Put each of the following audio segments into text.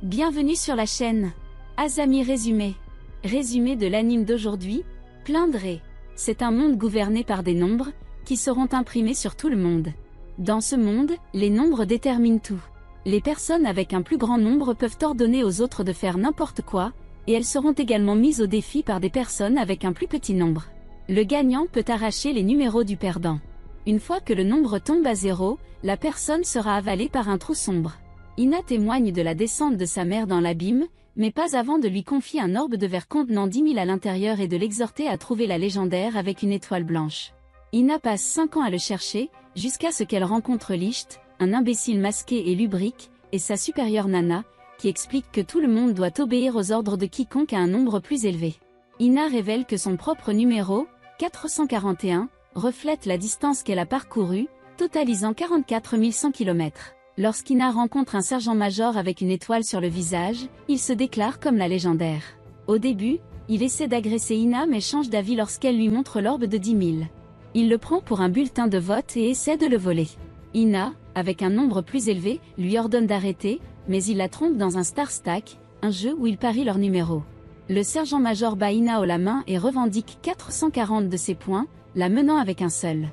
Bienvenue sur la chaîne. Azami résumé. Résumé de l'anime d'aujourd'hui, Plaindre. C'est un monde gouverné par des nombres, qui seront imprimés sur tout le monde. Dans ce monde, les nombres déterminent tout. Les personnes avec un plus grand nombre peuvent ordonner aux autres de faire n'importe quoi, et elles seront également mises au défi par des personnes avec un plus petit nombre. Le gagnant peut arracher les numéros du perdant. Une fois que le nombre tombe à 0, la personne sera avalée par un trou sombre. Ina témoigne de la descente de sa mère dans l'abîme, mais pas avant de lui confier un orbe de verre contenant 10 000 à l'intérieur et de l'exhorter à trouver la légendaire avec une étoile blanche. Ina passe 5 ans à le chercher, jusqu'à ce qu'elle rencontre Licht, un imbécile masqué et lubrique, et sa supérieure Nana, qui explique que tout le monde doit obéir aux ordres de quiconque à un nombre plus élevé. Ina révèle que son propre numéro, 441, reflète la distance qu'elle a parcourue, totalisant 44 100 km. Lorsqu'Ina rencontre un sergent-major avec une étoile sur le visage, il se déclare comme la légendaire. Au début, il essaie d'agresser Ina mais change d'avis lorsqu'elle lui montre l'orbe de 10 000. Il le prend pour un bulletin de vote et essaie de le voler. Ina, avec un nombre plus élevé, lui ordonne d'arrêter, mais il la trompe dans un Star Stack, un jeu où il parie leur numéro. Le sergent-major bat Ina haut la main et revendique 440 de ses points, la menant avec un seul.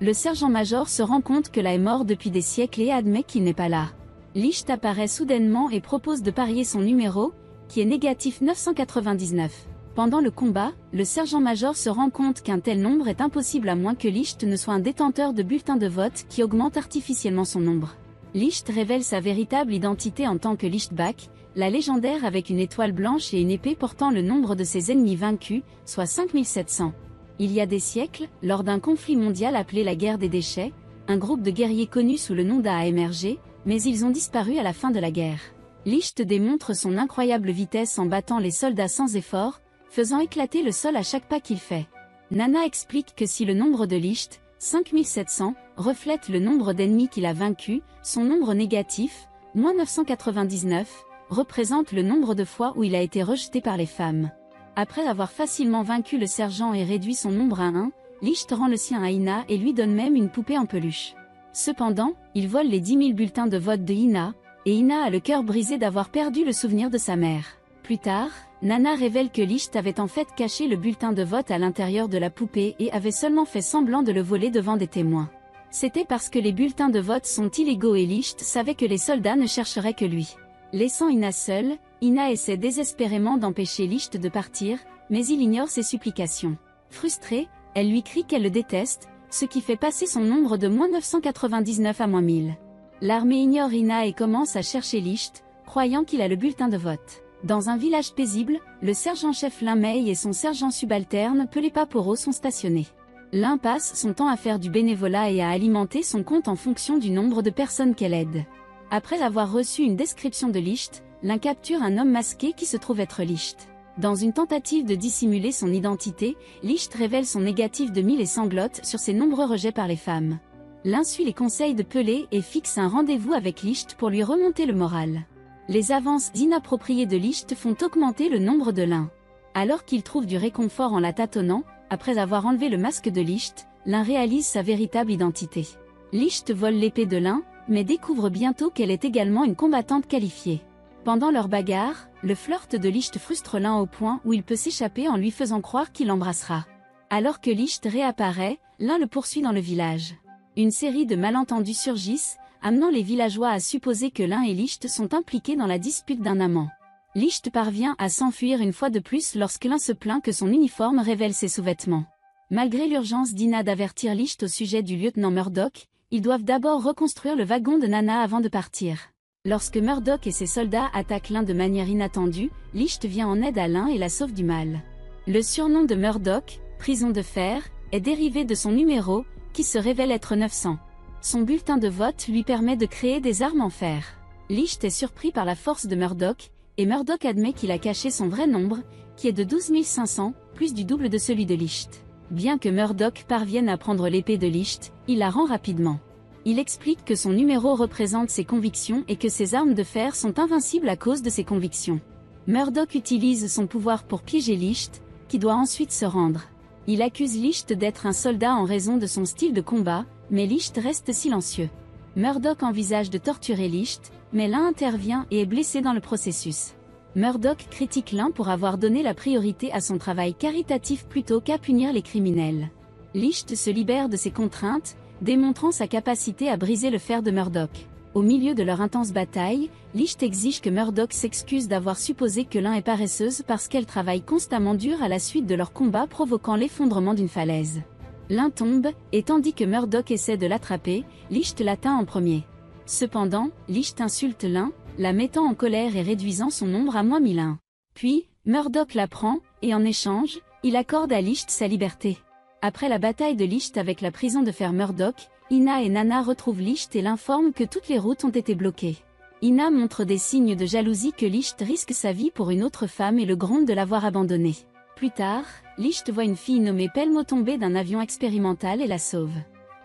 Le sergent-major se rend compte que là est mort depuis des siècles et admet qu'il n'est pas là. Licht apparaît soudainement et propose de parier son numéro, qui est négatif 999. Pendant le combat, le sergent-major se rend compte qu'un tel nombre est impossible à moins que Licht ne soit un détenteur de bulletins de vote qui augmente artificiellement son nombre. Licht révèle sa véritable identité en tant que Lichtbach, la légendaire avec une étoile blanche et une épée portant le nombre de ses ennemis vaincus, soit 5700. Il y a des siècles, lors d'un conflit mondial appelé la guerre des déchets, un groupe de guerriers connus sous le nom d'A a émergé, mais ils ont disparu à la fin de la guerre. Licht démontre son incroyable vitesse en battant les soldats sans effort, faisant éclater le sol à chaque pas qu'il fait. Nana explique que si le nombre de Licht, 5700, reflète le nombre d'ennemis qu'il a vaincus, son nombre négatif, moins 999, représente le nombre de fois où il a été rejeté par les femmes. Après avoir facilement vaincu le sergent et réduit son nombre à 1, Licht rend le sien à Ina et lui donne même une poupée en peluche. Cependant, il vole les 10 000 bulletins de vote de Ina, et Ina a le cœur brisé d'avoir perdu le souvenir de sa mère. Plus tard, Nana révèle que Licht avait en fait caché le bulletin de vote à l'intérieur de la poupée et avait seulement fait semblant de le voler devant des témoins. C'était parce que les bulletins de vote sont illégaux et Licht savait que les soldats ne chercheraient que lui. Laissant Ina seule, Ina essaie désespérément d'empêcher Licht de partir, mais il ignore ses supplications. Frustrée, elle lui crie qu'elle le déteste, ce qui fait passer son nombre de moins 999 à moins 1000. L'armée ignore Ina et commence à chercher Licht, croyant qu'il a le bulletin de vote. Dans un village paisible, le sergent-chef Lin Mei et son sergent subalterne Pelé Paporo sont stationnés. Lin passe son temps à faire du bénévolat et à alimenter son compte en fonction du nombre de personnes qu'elle aide. Après avoir reçu une description de Licht, Lin capture un homme masqué qui se trouve être Licht. Dans une tentative de dissimuler son identité, Licht révèle son négatif de 1000 et sanglote sur ses nombreux rejets par les femmes. Lin suit les conseils de Pelé et fixe un rendez-vous avec Licht pour lui remonter le moral. Les avances inappropriées de Licht font augmenter le nombre de Lin. Alors qu'il trouve du réconfort en la tâtonnant, après avoir enlevé le masque de Licht, Lin réalise sa véritable identité. Licht vole l'épée de Lin, mais découvre bientôt qu'elle est également une combattante qualifiée. Pendant leur bagarre, le flirt de Licht frustre Lin au point où il peut s'échapper en lui faisant croire qu'il l'embrassera. Alors que Licht réapparaît, Lin le poursuit dans le village. Une série de malentendus surgissent, amenant les villageois à supposer que Lin et Licht sont impliqués dans la dispute d'un amant. Licht parvient à s'enfuir une fois de plus lorsque Lin se plaint que son uniforme révèle ses sous-vêtements. Malgré l'urgence d'Ina d'avertir Licht au sujet du lieutenant Murdoch, ils doivent d'abord reconstruire le wagon de Nana avant de partir. Lorsque Murdoch et ses soldats attaquent Lin de manière inattendue, Licht vient en aide à Lin et la sauve du mal. Le surnom de Murdoch, Prison de fer, est dérivé de son numéro, qui se révèle être 900. Son bulletin de vote lui permet de créer des armes en fer. Licht est surpris par la force de Murdoch, et Murdoch admet qu'il a caché son vrai nombre, qui est de 12 500, plus du double de celui de Licht. Bien que Murdoch parvienne à prendre l'épée de Licht, il la rend rapidement. Il explique que son numéro représente ses convictions et que ses armes de fer sont invincibles à cause de ses convictions. Murdoch utilise son pouvoir pour piéger Licht, qui doit ensuite se rendre. Il accuse Licht d'être un soldat en raison de son style de combat, mais Licht reste silencieux. Murdoch envisage de torturer Licht, mais l'un intervient et est blessé dans le processus. Murdoch critique l'un pour avoir donné la priorité à son travail caritatif plutôt qu'à punir les criminels. Licht se libère de ses contraintes, démontrant sa capacité à briser le fer de Murdoch. Au milieu de leur intense bataille, Licht exige que Murdoch s'excuse d'avoir supposé que l'un est paresseuse parce qu'elle travaille constamment dur à la suite de leur combat provoquant l'effondrement d'une falaise. L'un tombe, et tandis que Murdoch essaie de l'attraper, Licht l'atteint en premier. Cependant, Licht insulte l'un, la mettant en colère et réduisant son nombre à -1001. Puis, Murdoch la prend, et en échange, il accorde à Licht sa liberté. Après la bataille de Licht avec la prison de fer Murdoch, Ina et Nana retrouvent Licht et l'informent que toutes les routes ont été bloquées. Ina montre des signes de jalousie que Licht risque sa vie pour une autre femme et le gronde de l'avoir abandonnée. Plus tard, Licht voit une fille nommée Pelmo tomber d'un avion expérimental et la sauve.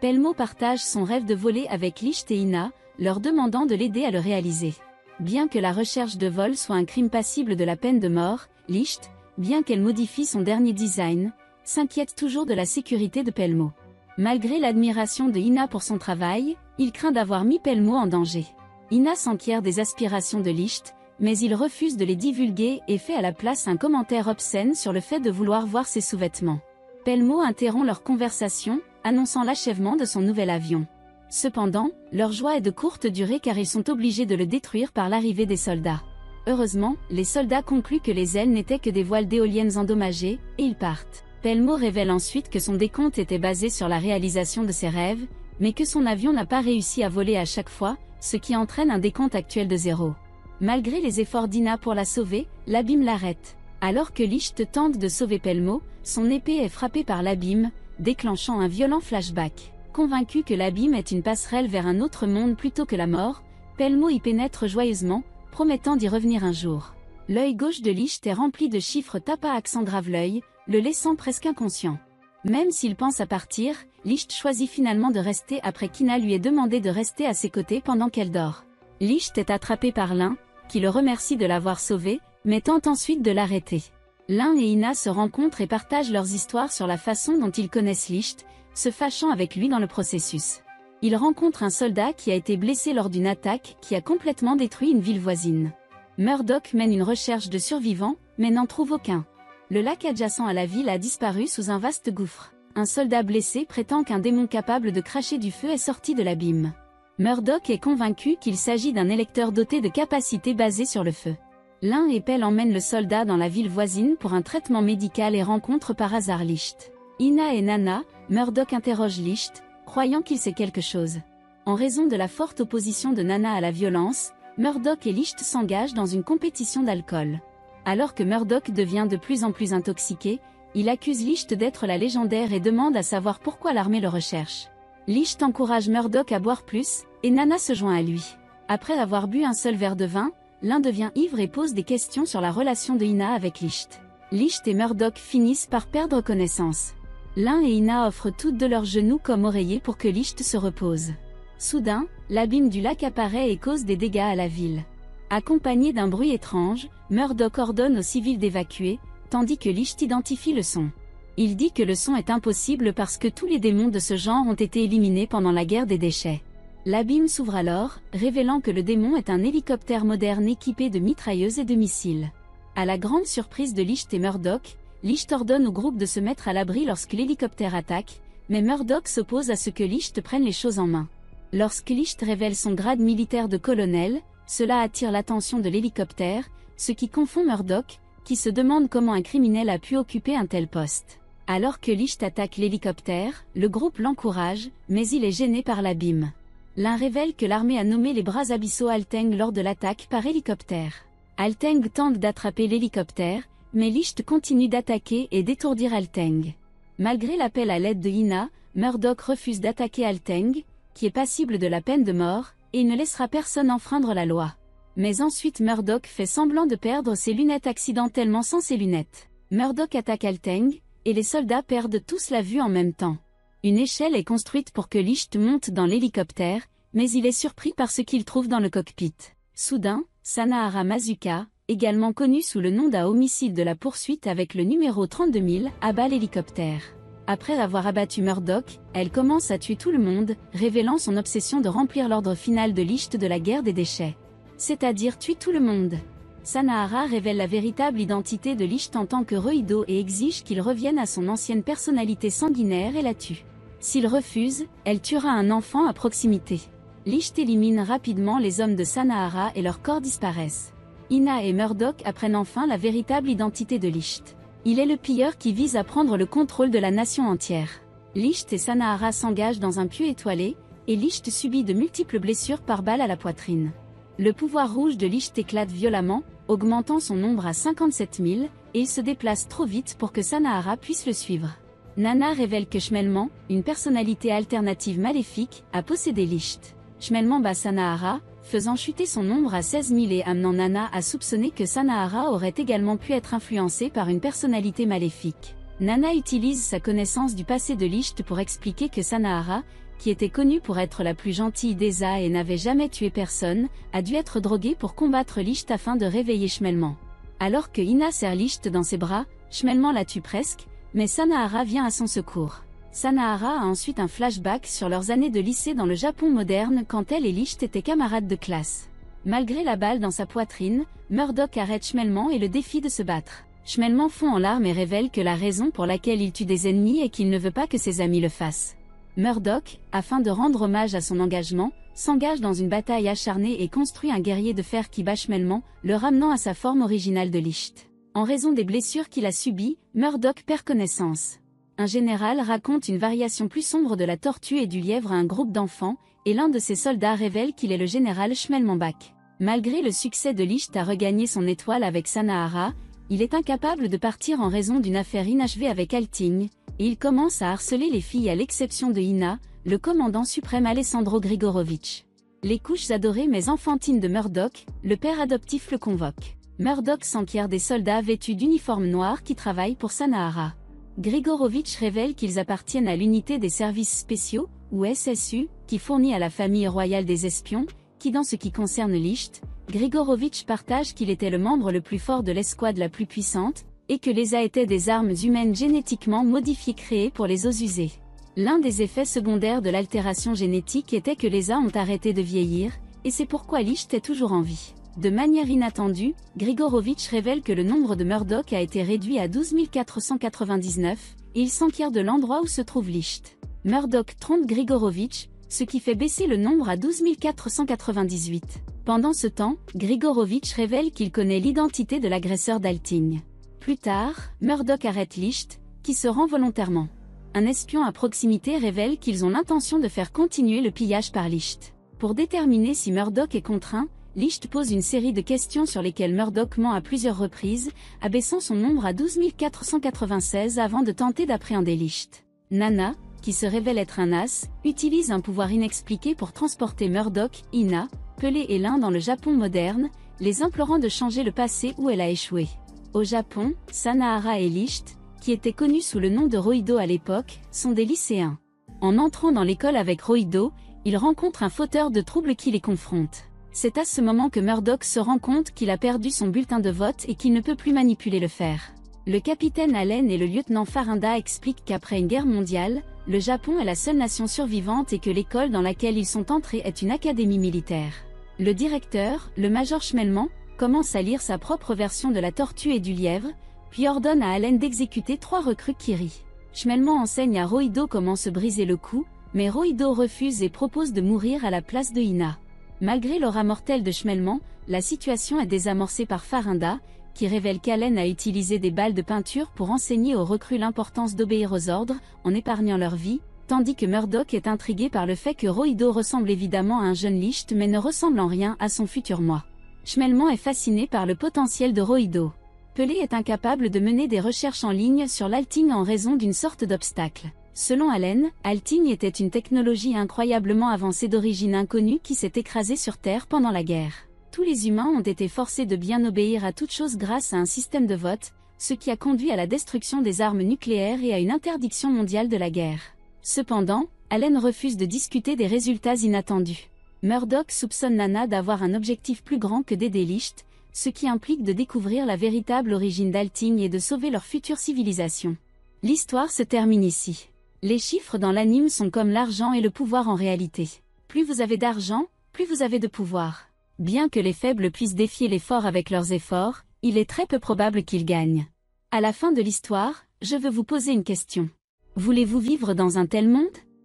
Pelmo partage son rêve de voler avec Licht et Ina, leur demandant de l'aider à le réaliser. Bien que la recherche de vol soit un crime passible de la peine de mort, Licht, bien qu'elle modifie son dernier design, s'inquiète toujours de la sécurité de Pelmo. Malgré l'admiration de Ina pour son travail, il craint d'avoir mis Pelmo en danger. Ina s'enquiert des aspirations de Licht, mais il refuse de les divulguer et fait à la place un commentaire obscène sur le fait de vouloir voir ses sous-vêtements. Pelmo interrompt leur conversation, annonçant l'achèvement de son nouvel avion. Cependant, leur joie est de courte durée car ils sont obligés de le détruire par l'arrivée des soldats. Heureusement, les soldats concluent que les ailes n'étaient que des voiles d'éoliennes endommagées, et ils partent. Pelmo révèle ensuite que son décompte était basé sur la réalisation de ses rêves, mais que son avion n'a pas réussi à voler à chaque fois, ce qui entraîne un décompte actuel de 0. Malgré les efforts d'Ina pour la sauver, l'abîme l'arrête. Alors que Licht tente de sauver Pelmo, son épée est frappée par l'abîme, déclenchant un violent flashback. Convaincu que l'abîme est une passerelle vers un autre monde plutôt que la mort, Pelmo y pénètre joyeusement, promettant d'y revenir un jour. L'œil gauche de Licht est rempli de chiffres tape à accent grave l'œil, le laissant presque inconscient. Même s'il pense à partir, Licht choisit finalement de rester après qu'Ina lui ait demandé de rester à ses côtés pendant qu'elle dort. Licht est attrapé par l'un, qui le remercie de l'avoir sauvé, mais tente ensuite de l'arrêter. L'un et Ina se rencontrent et partagent leurs histoires sur la façon dont ils connaissent Licht, se fâchant avec lui dans le processus. Ils rencontrent un soldat qui a été blessé lors d'une attaque qui a complètement détruit une ville voisine. Murdoch mène une recherche de survivants, mais n'en trouve aucun. Le lac adjacent à la ville a disparu sous un vaste gouffre. Un soldat blessé prétend qu'un démon capable de cracher du feu est sorti de l'abîme. Murdoch est convaincu qu'il s'agit d'un électeur doté de capacités basées sur le feu. L'un et Pell emmènent le soldat dans la ville voisine pour un traitement médical et rencontrent par hasard Licht. Ina et Nana, Murdoch interroge Licht, croyant qu'il sait quelque chose. En raison de la forte opposition de Nana à la violence, Murdoch et Licht s'engagent dans une compétition d'alcool. Alors que Murdoch devient de plus en plus intoxiqué, il accuse Licht d'être la légendaire et demande à savoir pourquoi l'armée le recherche. Licht encourage Murdoch à boire plus, et Nana se joint à lui. Après avoir bu un seul verre de vin, l'un devient ivre et pose des questions sur la relation de Ina avec Licht. Licht et Murdoch finissent par perdre connaissance. L'un et Ina offrent toutes de leurs genoux comme oreiller pour que Licht se repose. Soudain, l'abîme du lac apparaît et cause des dégâts à la ville. Accompagné d'un bruit étrange, Murdoch ordonne aux civils d'évacuer, tandis que Licht identifie le son. Il dit que le son est impossible parce que tous les démons de ce genre ont été éliminés pendant la guerre des déchets. L'abîme s'ouvre alors, révélant que le démon est un hélicoptère moderne équipé de mitrailleuses et de missiles. À la grande surprise de Licht et Murdoch, Licht ordonne au groupe de se mettre à l'abri lorsque l'hélicoptère attaque, mais Murdoch s'oppose à ce que Licht prenne les choses en main. Lorsque Licht révèle son grade militaire de colonel, cela attire l'attention de l'hélicoptère, ce qui confond Murdoch, qui se demande comment un criminel a pu occuper un tel poste. Alors que Licht attaque l'hélicoptère, le groupe l'encourage, mais il est gêné par l'abîme. L'un révèle que l'armée a nommé les bras abyssaux Alteng lors de l'attaque par hélicoptère. Alteng tente d'attraper l'hélicoptère, mais Licht continue d'attaquer et d'étourdir Alteng. Malgré l'appel à l'aide de Ina, Murdoch refuse d'attaquer Alteng, qui est passible de la peine de mort, et il ne laissera personne enfreindre la loi. Mais ensuite Murdoch fait semblant de perdre ses lunettes accidentellement sans ses lunettes. Murdoch attaque Alteng, et les soldats perdent tous la vue en même temps. Une échelle est construite pour que Licht monte dans l'hélicoptère, mais il est surpris par ce qu'il trouve dans le cockpit. Soudain, Sanahara Mazuka, également connue sous le nom d'un homicide de la poursuite avec le numéro 32000, abat l'hélicoptère. Après avoir abattu Murdoch, elle commence à tuer tout le monde, révélant son obsession de remplir l'ordre final de Licht de la guerre des déchets. c'est-à-dire tue tout le monde. Sanahara révèle la véritable identité de Licht en tant que Rohido et exige qu'il revienne à son ancienne personnalité sanguinaire et la tue. S'il refuse, elle tuera un enfant à proximité. Licht élimine rapidement les hommes de Sanahara et leurs corps disparaissent. Ina et Murdoch apprennent enfin la véritable identité de Licht. Il est le pilleur qui vise à prendre le contrôle de la nation entière. Licht et Sanahara s'engagent dans un puits étoilé, et Licht subit de multiples blessures par balle à la poitrine. Le pouvoir rouge de Licht éclate violemment, augmentant son nombre à 57 000, et il se déplace trop vite pour que Sanahara puisse le suivre. Nana révèle que Shmelman, une personnalité alternative maléfique, a possédé Licht. Shmelman bat Sanahara, faisant chuter son nombre à 16 000 et amenant Nana à soupçonner que Sanahara aurait également pu être influencé par une personnalité maléfique. Nana utilise sa connaissance du passé de Licht pour expliquer que Sanahara, qui était connue pour être la plus gentille d'Eza et n'avait jamais tué personne, a dû être droguée pour combattre Licht afin de réveiller Shmelman. Alors que Ina serre Licht dans ses bras, Shmelman la tue presque, mais Sanahara vient à son secours. Sanahara a ensuite un flashback sur leurs années de lycée dans le Japon moderne quand elle et Licht étaient camarades de classe. Malgré la balle dans sa poitrine, Murdoch arrête Shmelman et le défie de se battre. Shmelman fond en larmes et révèle que la raison pour laquelle il tue des ennemis est qu'il ne veut pas que ses amis le fassent. Murdoch, afin de rendre hommage à son engagement, s'engage dans une bataille acharnée et construit un guerrier de fer qui bat Shmelman, le ramenant à sa forme originale de Licht. En raison des blessures qu'il a subies, Murdoch perd connaissance. Un général raconte une variation plus sombre de la tortue et du lièvre à un groupe d'enfants, et l'un de ses soldats révèle qu'il est le général Schmelmanbach. Malgré le succès de Licht à regagner son étoile avec Sanahara, il est incapable de partir en raison d'une affaire inachevée avec Alting, et il commence à harceler les filles à l'exception de Ina, le commandant suprême Alessandro Grigorovitch. Les couches adorées mais enfantines de Murdoch, le père adoptif le convoque. Murdoch s'enquiert des soldats vêtus d'uniformes noirs qui travaillent pour Sanahara. Grigorovitch révèle qu'ils appartiennent à l'unité des services spéciaux, ou SSU, qui fournit à la famille royale des espions, qui dans ce qui concerne Licht, Grigorovitch partage qu'il était le membre le plus fort de l'escouade la plus puissante, et que les A étaient des armes humaines génétiquement modifiées créées pour les os usés. L'un des effets secondaires de l'altération génétique était que les A ont arrêté de vieillir, et c'est pourquoi Licht est toujours en vie. De manière inattendue, Grigorovitch révèle que le nombre de Murdoch a été réduit à 12 499, et il s'enquiert de l'endroit où se trouve Licht. Murdoch trompe Grigorovitch, ce qui fait baisser le nombre à 12 498. Pendant ce temps, Grigorovitch révèle qu'il connaît l'identité de l'agresseur d'Alting. Plus tard, Murdoch arrête Licht, qui se rend volontairement. Un espion à proximité révèle qu'ils ont l'intention de faire continuer le pillage par Licht. Pour déterminer si Murdoch est contraint, Licht pose une série de questions sur lesquelles Murdoch ment à plusieurs reprises, abaissant son nombre à 12 496 avant de tenter d'appréhender Licht. Nana, qui se révèle être un as, utilise un pouvoir inexpliqué pour transporter Murdoch, Ina, Pelé et Lin dans le Japon moderne, les implorant de changer le passé où elle a échoué. Au Japon, Sanahara et Licht, qui étaient connus sous le nom de Rohido à l'époque, sont des lycéens. En entrant dans l'école avec Rohido, ils rencontrent un fauteur de troubles qui les confronte. C'est à ce moment que Murdoch se rend compte qu'il a perdu son bulletin de vote et qu'il ne peut plus manipuler le fer. Le capitaine Allen et le lieutenant Farinda expliquent qu'après une guerre mondiale, le Japon est la seule nation survivante et que l'école dans laquelle ils sont entrés est une académie militaire. Le directeur, le major Schmelman, commence à lire sa propre version de la tortue et du lièvre, puis ordonne à Allen d'exécuter 3 recrues qui rient. Schmelman enseigne à Rohido comment se briser le cou, mais Rohido refuse et propose de mourir à la place de Ina. Malgré l'aura mortelle de Schmelman, la situation est désamorcée par Farinda, qui révèle qu'Allen a utilisé des balles de peinture pour enseigner aux recrues l'importance d'obéir aux ordres, en épargnant leur vie, tandis que Murdoch est intrigué par le fait que Rohido ressemble évidemment à un jeune Licht mais ne ressemble en rien à son futur moi. Schmelman est fasciné par le potentiel de Rohido. Pelé est incapable de mener des recherches en ligne sur l'Alting en raison d'une sorte d'obstacle. Selon Allen, Alting était une technologie incroyablement avancée d'origine inconnue qui s'est écrasée sur Terre pendant la guerre. Tous les humains ont été forcés de bien obéir à toute chose grâce à un système de vote, ce qui a conduit à la destruction des armes nucléaires et à une interdiction mondiale de la guerre. Cependant, Allen refuse de discuter des résultats inattendus. Murdoch soupçonne Nana d'avoir un objectif plus grand que d'aider Licht, ce qui implique de découvrir la véritable origine d'Alting et de sauver leur future civilisation. L'histoire se termine ici. Les chiffres dans l'anime sont comme l'argent et le pouvoir en réalité. Plus vous avez d'argent, plus vous avez de pouvoir. Bien que les faibles puissent défier les forts avec leurs efforts, il est très peu probable qu'ils gagnent. À la fin de l'histoire, je veux vous poser une question. Voulez-vous vivre dans un tel monde?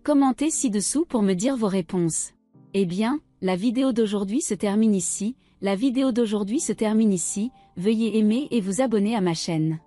Commentez ci-dessous pour me dire vos réponses. Eh bien, la vidéo d'aujourd'hui se termine ici. Veuillez aimer et vous abonner à ma chaîne.